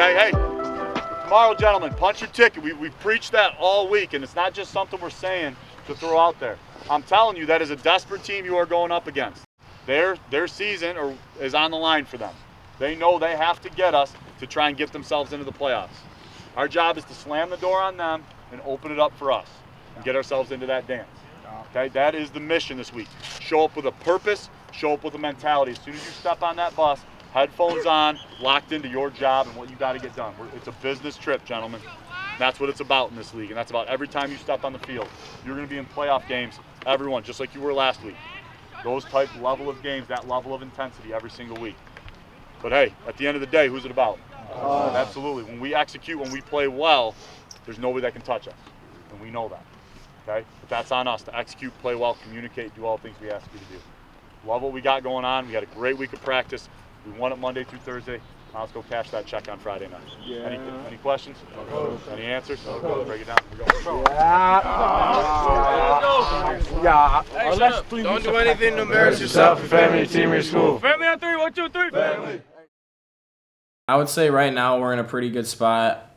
Okay, hey, tomorrow, gentlemen, punch your ticket. We've preached that all week, and it's not just something we're saying to throw out there. I'm telling you, that is a desperate team you are going up against. Their season is on the line for them. They know they have to get us to try and get themselves into the playoffs. Our job is to slam the door on them and open it up for us and get ourselves into that dance. Okay, that is the mission this week. Show up with a purpose, show up with a mentality. As soon as you step on that bus, headphones on, locked into your job and what you got to get done. It's a business trip, gentlemen. That's what it's about in this league, and that's about every time you step on the field. You're going to be in playoff games, everyone, just like you were last week. Those type level of games, that level of intensity every single week. But hey, at the end of the day, who's it about? Absolutely. When we execute, when we play well, there's nobody that can touch us, and we know that. Okay? But that's on us to execute, play well, communicate, do all the things we ask you to do. Love what we got going on. We had a great week of practice. We won it Monday through Thursday. Now let's go cash that check on Friday night. Yeah. Any questions? Any answers? Break it down. Yeah. Hey, don't do anything to embarrass yourself, your family, your team, or your school. Family on three. 1, 2, 3. Family. I would say right now we're in a pretty good spot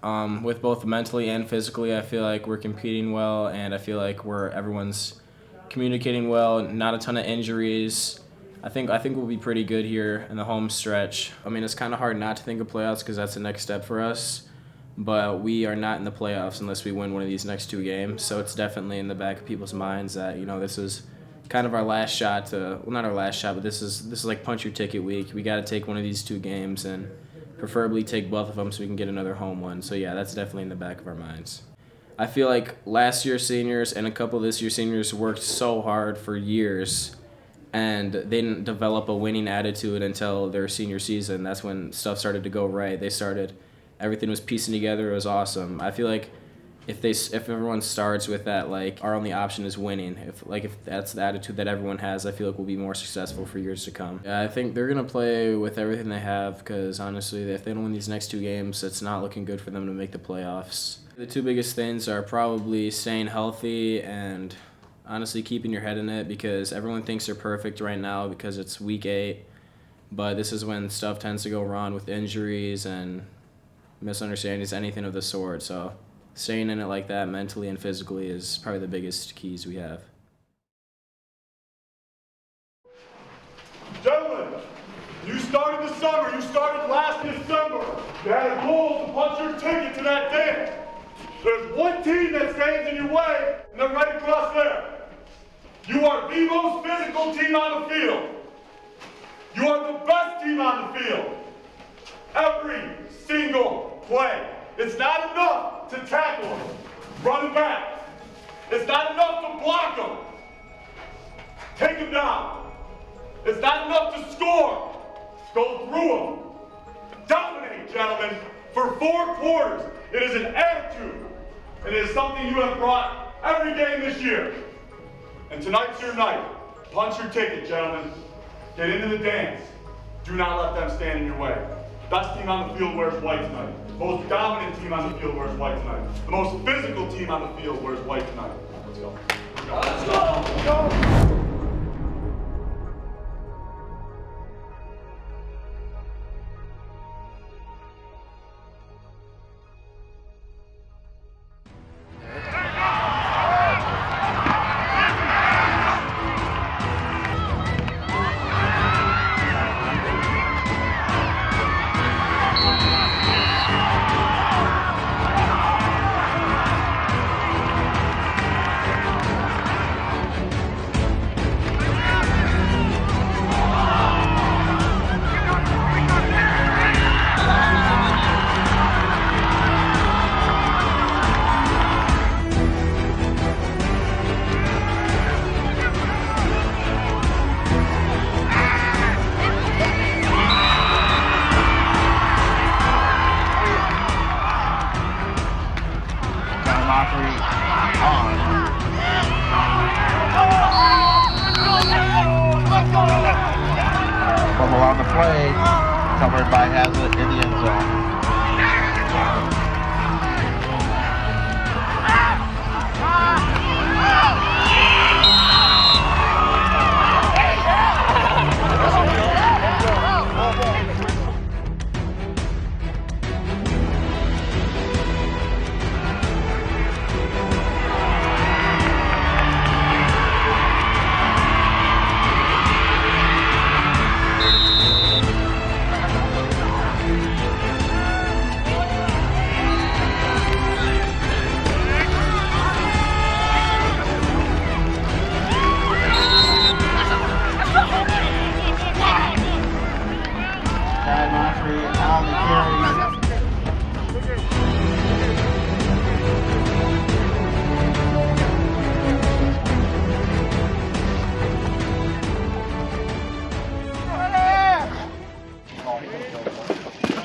with both mentally and physically. I feel like we're competing well, and I feel like everyone's communicating well. Not a ton of injuries. I think we'll be pretty good here in the home stretch. I mean, it's kind of hard not to think of playoffs because that's the next step for us. But we are not in the playoffs unless we win one of these next 2 games. So it's definitely in the back of people's minds that, you know, this is kind of our last shot to, well, not our last shot, but this is like punch your ticket week. We got to take one of these 2 games and preferably take both of them so we can get another home one. So yeah, that's definitely in the back of our minds. I feel like last year's seniors and a couple of this year's seniors worked so hard for years, and they didn't develop a winning attitude until their senior season. That's when stuff started to go right. Everything was piecing together. It was awesome. I feel like if everyone starts with that, like, our only option is winning, if that's the attitude that everyone has, I feel like we'll be more successful for years to come. I think they're going to play with everything they have because, honestly, if they don't win these next 2 games, it's not looking good for them to make the playoffs. The 2 biggest things are probably staying healthy and honestly keeping your head in it, because everyone thinks they're perfect right now because it's week 8, but this is when stuff tends to go wrong with injuries and misunderstandings, anything of the sort. So staying in it like that mentally and physically is probably the biggest keys we have. Gentlemen, you started the summer, you started last December. You had a goal to punch your ticket to that dance. There's one team that stands in your way, and they're right across there. You are the most physical team on the field. You are the best team on the field. Every single play. It's not enough to tackle them, run them back. It's not enough to block them, take them down. It's not enough to score, go through them. Dominate, gentlemen, for 4 quarters. It is an attitude. It is something you have brought every game this year. And tonight's your night. Punch your ticket, gentlemen. Get into the dance. Do not let them stand in your way. Best team on the field wears white tonight. Most dominant team on the field wears white tonight. The most physical team on the field wears white tonight. Let's go. Let's go. Let's go. Fumble on the play, covered by Hazlitt in the end zone. Chad Montry, on the carry.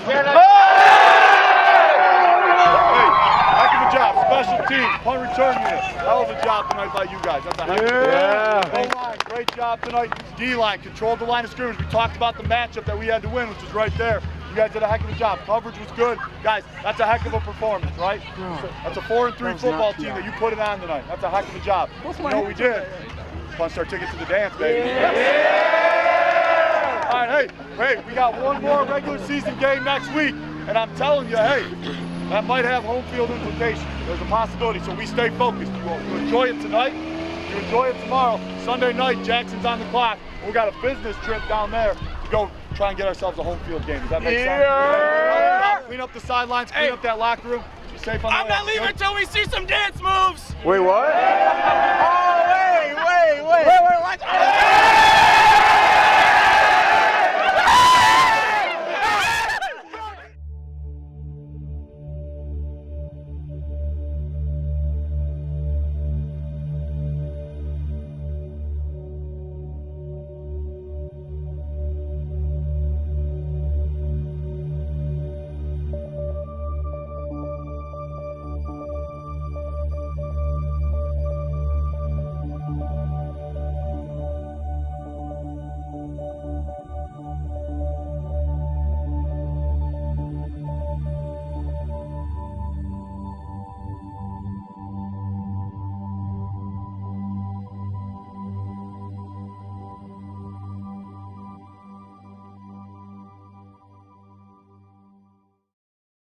Hey, heck of a job. Special teams, punt return unit. Hell of a job tonight by you guys. That's a heck of a job. O-line, great job tonight. D-line, controlled the line of scrimmage. We talked about the matchup that we had to win, which was right there. You guys did a heck of a job. Coverage was good. Guys, that's a heck of a performance, right? That's a 4-3 football team that you put it on tonight. That's a heck of a job. You know what we did? Punched our ticket to the dance, baby. All right, hey, we got one more regular season game next week, and I'm telling you, hey, that might have home field implications. There's a possibility, so we stay focused. You enjoy it tonight, you enjoy it tomorrow. Sunday night, Jackson's on the clock. We got a business trip down there to go try and get ourselves a home field game. Does that make sense? Clean up the sidelines, clean up that locker room. Be safe on the way. I'm not leaving until we see some dance moves. Wait, what? Wait, watch.